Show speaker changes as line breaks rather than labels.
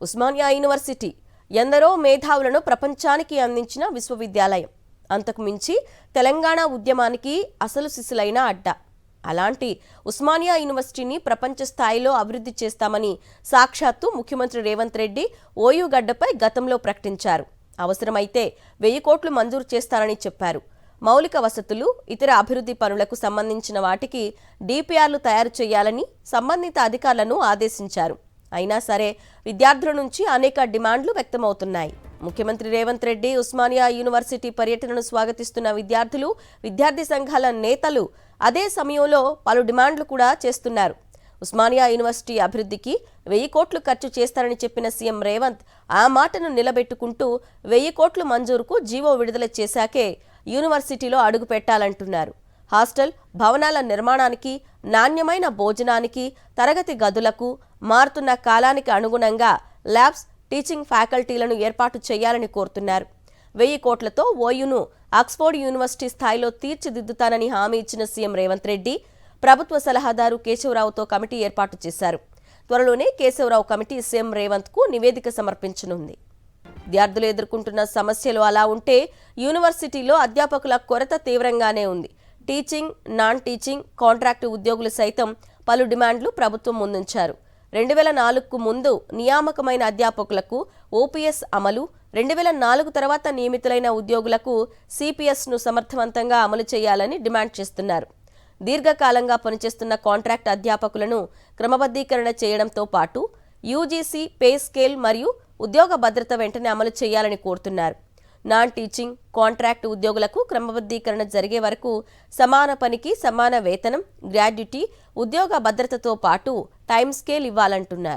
Osmania university ఎందరో మేధావులను ప్రపంచానికి అందించిన విశ్వవిద్యాలయం. అంతకు మించి తెలంగాణ ఉద్యమానికి అసలు సిసలైన అడ్డ. అలాంటి ఉస్మానియా యూనివర్సిటీని ప్రపంచ స్థాయిలో అభివృద్ధి చేస్తామని సాక్షాత్తు ముఖ్యమంత్రి రేవంత్ రెడ్డి ఓయూ గడ్డపై గతంలో ప్రకటించారు. అవసరమైతే 1000 కోట్లు మంజూరు చేస్తారని చెప్పారు. మౌలిక వసతులు, ఇతర అభివృద్ధి పనులకు సంబంధించిన వాటికి డిపిఆర్లు తయారు చేయాలని సంబంధిత అధికారులను ఆదేశించారు. అయినా సరే విద్యార్థుల నుంచి అనేక డిమాండ్లు వ్యక్తమవుతున్నాయి. ముఖ్యమంత్రి రేవంత్ రెడ్డి ఉస్మానియా యూనివర్సిటీ పర్యటనను స్వాగతిస్తున్న విద్యార్థులు, విద్యార్థి సంఘాల నేతలు అదే సమయంలో పలు డిమాండ్లు కూడా చేస్తున్నారు. ఉస్మానియా యూనివర్సిటీ అభివృద్ధికి 1000 కోట్లు ఖర్చు చేస్తారని చెప్పిన సీఎం రేవంత్ ఆ మాటను నిలబెట్టుకుంటూ 1000 కోట్లు మంజూరుకు జీవో విడుదల చేశాకే యూనివర్సిటీలో అడుగు పెట్టాలంటున్నారు. హాస్టల్ భవనాల నిర్మాణానికి, నాణ్యమైన భోజనానికి, తరగతి గదులకు, మారుతున్న కాలానికి అనుగుణంగా ల్యాబ్స్, టీచింగ్ ఫ్యాకల్టీలను ఏర్పాటు చేయాలని కోరుతున్నారు. 1000 కోట్లతో ఓయూను ఆక్స్ఫోర్డ్ యూనివర్సిటీ స్థాయిలో తీర్చిదిద్దుతానని హామీ ఇచ్చిన సీఎం రేవంత్ రెడ్డి ప్రభుత్వ సలహాదారు కేశవరావుతో కమిటీ ఏర్పాటు చేశారు. త్వరలోనే కేశవరావు కమిటీ సీఎం రేవంత్కు నివేదిక సమర్పించనుంది. విద్యార్థులు ఎదుర్కొంటున్న సమస్యలు అలా ఉంటే యూనివర్సిటీలో అధ్యాపకుల కొరత తీవ్రంగానే ఉంది. టీచింగ్, నాన్ టీచింగ్, కాంట్రాక్టు ఉద్యోగులు సైతం పలు డిమాండ్లు ప్రభుత్వం ముందుంచారు. 2004కు ముందు నియామకమైన అధ్యాపకులకు ఓపీఎస్ అమలు, 2004 తర్వాత నియమితులైన ఉద్యోగులకు సిపిఎస్ను సమర్థవంతంగా అమలు చేయాలని డిమాండ్ చేస్తున్నారు. దీర్ఘకాలంగా పనిచేస్తున్న కాంట్రాక్ట్ అధ్యాపకులను క్రమబద్ధీకరణ చేయడంతో పాటు యూజీసీ పే స్కేల్ మరియు ఉద్యోగ భద్రత వెంటనే అమలు చేయాలని కోరుతున్నారు. నాన్ టీచింగ్, కాంట్రాక్ట్ ఉద్యోగులకు క్రమబద్ధీకరణ జరిగే వరకు సమాన పనికి సమాన వేతనం, గ్రాడ్యుటీ, ఉద్యోగ భద్రతతో పాటు టైం స్కేల్ ఇవ్వాలంటున్నారు.